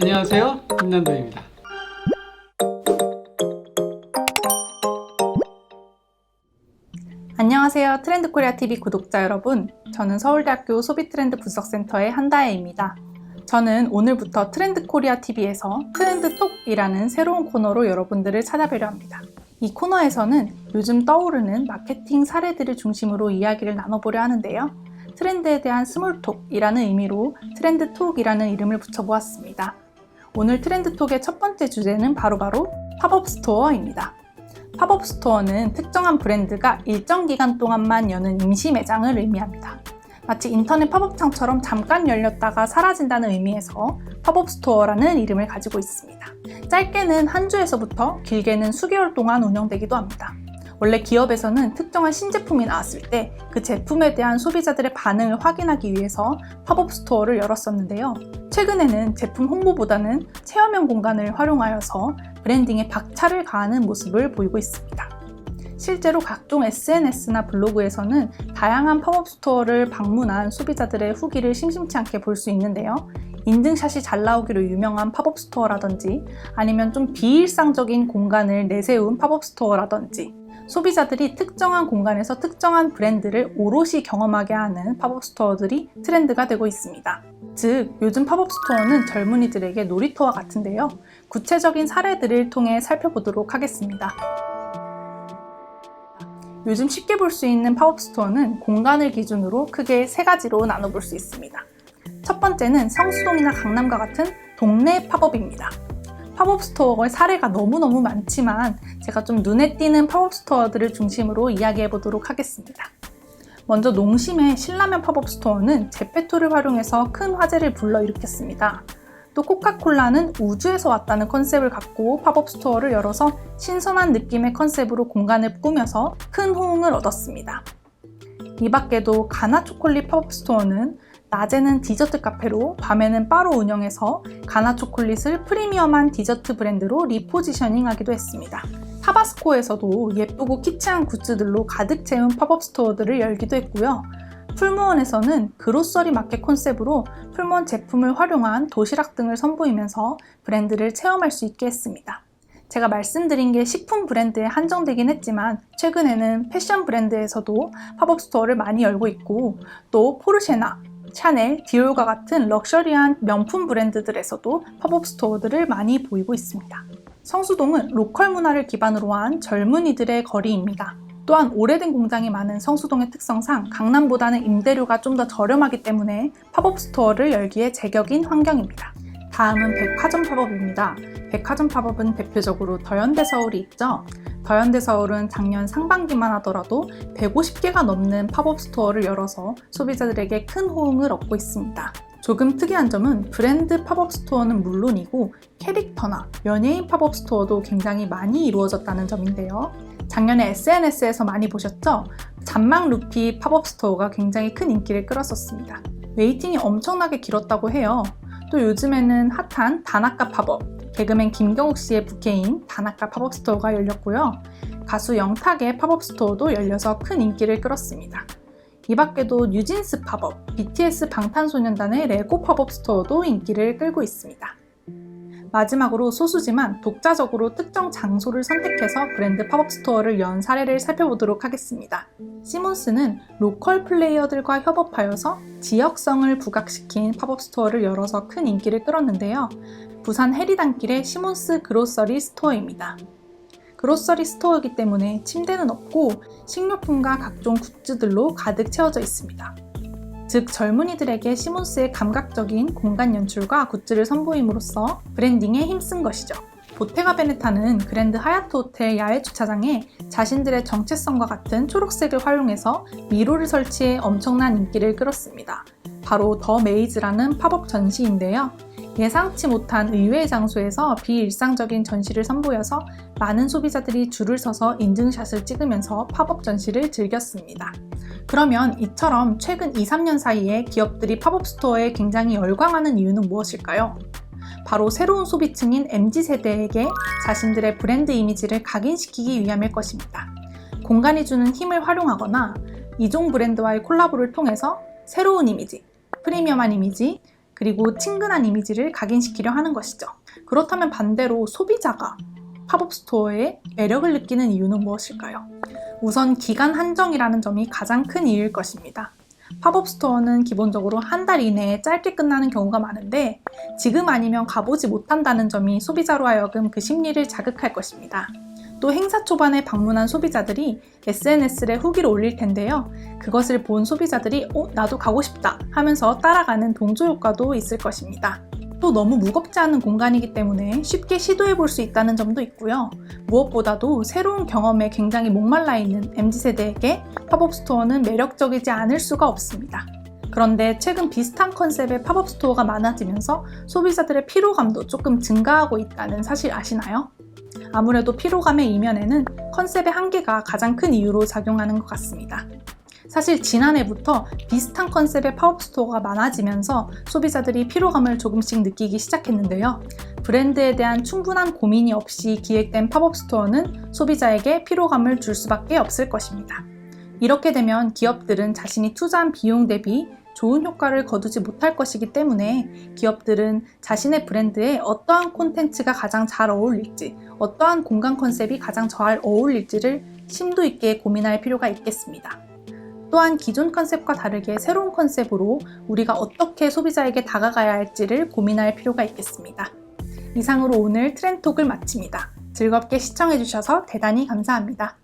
안녕하세요, 김남도입니다. 안녕하세요, 트렌드코리아TV 구독자 여러분. 저는 서울대학교 소비트렌드 분석센터의 한다혜입니다. 저는 오늘부터 트렌드코리아TV에서 트렌드톡이라는 새로운 코너로 여러분들을 찾아뵈려 합니다. 이 코너에서는 요즘 떠오르는 마케팅 사례들을 중심으로 이야기를 나눠보려 하는데요. 트렌드에 대한 스몰톡이라는 의미로 트렌드톡이라는 이름을 붙여보았습니다. 오늘 트렌드톡의 첫 번째 주제는 바로 팝업 스토어입니다. 팝업 스토어는 특정한 브랜드가 일정 기간 동안만 여는 임시 매장을 의미합니다. 마치 인터넷 팝업창처럼 잠깐 열렸다가 사라진다는 의미에서 팝업 스토어라는 이름을 가지고 있습니다. 짧게는 한 주에서부터 길게는 수개월 동안 운영되기도 합니다. 원래 기업에서는 특정한 신제품이 나왔을 때 그 제품에 대한 소비자들의 반응을 확인하기 위해서 팝업 스토어를 열었었는데요. 최근에는 제품 홍보보다는 체험형 공간을 활용하여서 브랜딩에 박차를 가하는 모습을 보이고 있습니다. 실제로 각종 SNS나 블로그에서는 다양한 팝업 스토어를 방문한 소비자들의 후기를 심심치 않게 볼 수 있는데요. 인증샷이 잘 나오기로 유명한 팝업 스토어라든지 아니면 좀 비일상적인 공간을 내세운 팝업 스토어라든지 소비자들이 특정한 공간에서 특정한 브랜드를 오롯이 경험하게 하는 팝업 스토어들이 트렌드가 되고 있습니다. 즉, 요즘 팝업 스토어는 젊은이들에게 놀이터와 같은데요. 구체적인 사례들을 통해 살펴보도록 하겠습니다. 요즘 쉽게 볼 수 있는 팝업 스토어는 공간을 기준으로 크게 세 가지로 나눠볼 수 있습니다. 첫 번째는 성수동이나 강남과 같은 동네 팝업입니다. 팝업 스토어의 사례가 너무너무 많지만 제가 좀 눈에 띄는 팝업 스토어들을 중심으로 이야기해 보도록 하겠습니다. 먼저 농심의 신라면 팝업 스토어는 제페토를 활용해서 큰 화제를 불러일으켰습니다. 또 코카콜라는 우주에서 왔다는 컨셉을 갖고 팝업 스토어를 열어서 신선한 느낌의 컨셉으로 공간을 꾸며서 큰 호응을 얻었습니다. 이 밖에도 가나초콜릿 팝업 스토어는 낮에는 디저트 카페로 밤에는 바로 운영해서 가나초콜릿을 프리미엄한 디저트 브랜드로 리포지셔닝하기도 했습니다. 타바스코에서도 예쁘고 키치한 굿즈들로 가득 채운 팝업 스토어들을 열기도 했고요. 풀무원에서는 그로서리 마켓 컨셉으로 풀무원 제품을 활용한 도시락 등을 선보이면서 브랜드를 체험할 수 있게 했습니다. 제가 말씀드린 게 식품 브랜드에 한정되긴 했지만 최근에는 패션 브랜드에서도 팝업 스토어를 많이 열고 있고 또 포르쉐나 샤넬, 디올과 같은 럭셔리한 명품 브랜드들에서도 팝업 스토어들을 많이 보이고 있습니다. 성수동은 로컬 문화를 기반으로 한 젊은이들의 거리입니다. 또한 오래된 공장이 많은 성수동의 특성상 강남보다는 임대료가 좀 더 저렴하기 때문에 팝업 스토어를 열기에 제격인 환경입니다. 다음은 백화점 팝업입니다. 백화점 팝업은 대표적으로 더현대 서울이 있죠. 더현대 서울은 작년 상반기만 하더라도 150개가 넘는 팝업 스토어를 열어서 소비자들에게 큰 호응을 얻고 있습니다. 조금 특이한 점은 브랜드 팝업 스토어는 물론이고 캐릭터나 연예인 팝업 스토어도 굉장히 많이 이루어졌다는 점인데요. 작년에 SNS에서 많이 보셨죠? 잔망 루피 팝업 스토어가 굉장히 큰 인기를 끌었었습니다. 웨이팅이 엄청나게 길었다고 해요. 또 요즘에는 핫한 다나카 팝업, 개그맨 김경욱 씨의 부캐인 다나카 팝업 스토어가 열렸고요. 가수 영탁의 팝업 스토어도 열려서 큰 인기를 끌었습니다. 이 밖에도 뉴진스 팝업, BTS 방탄소년단의 레고 팝업 스토어도 인기를 끌고 있습니다. 마지막으로 소수지만 독자적으로 특정 장소를 선택해서 브랜드 팝업 스토어를 연 사례를 살펴보도록 하겠습니다. 시몬스는 로컬 플레이어들과 협업하여서 지역성을 부각시킨 팝업 스토어를 열어서 큰 인기를 끌었는데요. 부산 해리단길의 시몬스 그로서리 스토어입니다. 그로서리 스토어이기 때문에 침대는 없고 식료품과 각종 굿즈들로 가득 채워져 있습니다. 즉 젊은이들에게 시몬스의 감각적인 공간 연출과 굿즈를 선보임으로써 브랜딩에 힘쓴 것이죠. 보테가 베네타는 그랜드 하얏트 호텔 야외 주차장에 자신들의 정체성과 같은 초록색을 활용해서 미로를 설치해 엄청난 인기를 끌었습니다. 바로 더 메이즈라는 팝업 전시인데요. 예상치 못한 의외의 장소에서 비일상적인 전시를 선보여서 많은 소비자들이 줄을 서서 인증샷을 찍으면서 팝업 전시를 즐겼습니다. 그러면 이처럼 최근 2-3년 사이에 기업들이 팝업 스토어에 굉장히 열광하는 이유는 무엇일까요? 바로 새로운 소비층인 MZ세대에게 자신들의 브랜드 이미지를 각인시키기 위함일 것입니다. 공간이 주는 힘을 활용하거나 이종 브랜드와의 콜라보를 통해서 새로운 이미지, 프리미엄한 이미지, 그리고 친근한 이미지를 각인시키려 하는 것이죠. 그렇다면 반대로 소비자가 팝업 스토어의 매력을 느끼는 이유는 무엇일까요? 우선 기간 한정이라는 점이 가장 큰 이유일 것입니다. 팝업 스토어는 기본적으로 한 달 이내에 짧게 끝나는 경우가 많은데 지금 아니면 가보지 못한다는 점이 소비자로 하여금 그 심리를 자극할 것입니다. 또 행사 초반에 방문한 소비자들이 SNS에 후기를 올릴 텐데요. 그것을 본 소비자들이 나도 가고 싶다 하면서 따라가는 동조 효과도 있을 것입니다. 또 너무 무겁지 않은 공간이기 때문에 쉽게 시도해 볼 수 있다는 점도 있고요. 무엇보다도 새로운 경험에 굉장히 목말라 있는 MZ세대에게 팝업 스토어는 매력적이지 않을 수가 없습니다. 그런데 최근 비슷한 컨셉의 팝업 스토어가 많아지면서 소비자들의 피로감도 조금 증가하고 있다는 사실 아시나요? 아무래도 피로감의 이면에는 컨셉의 한계가 가장 큰 이유로 작용하는 것 같습니다. 사실 지난해부터 비슷한 컨셉의 팝업 스토어가 많아지면서 소비자들이 피로감을 조금씩 느끼기 시작했는데요. 브랜드에 대한 충분한 고민이 없이 기획된 팝업 스토어는 소비자에게 피로감을 줄 수밖에 없을 것입니다. 이렇게 되면 기업들은 자신이 투자한 비용 대비 좋은 효과를 거두지 못할 것이기 때문에 기업들은 자신의 브랜드에 어떠한 콘텐츠가 가장 잘 어울릴지, 어떠한 공간 컨셉이 가장 잘 어울릴지를 심도 있게 고민할 필요가 있겠습니다. 또한 기존 컨셉과 다르게 새로운 컨셉으로 우리가 어떻게 소비자에게 다가가야 할지를 고민할 필요가 있겠습니다. 이상으로 오늘 트렌톡을 마칩니다. 즐겁게 시청해주셔서 대단히 감사합니다.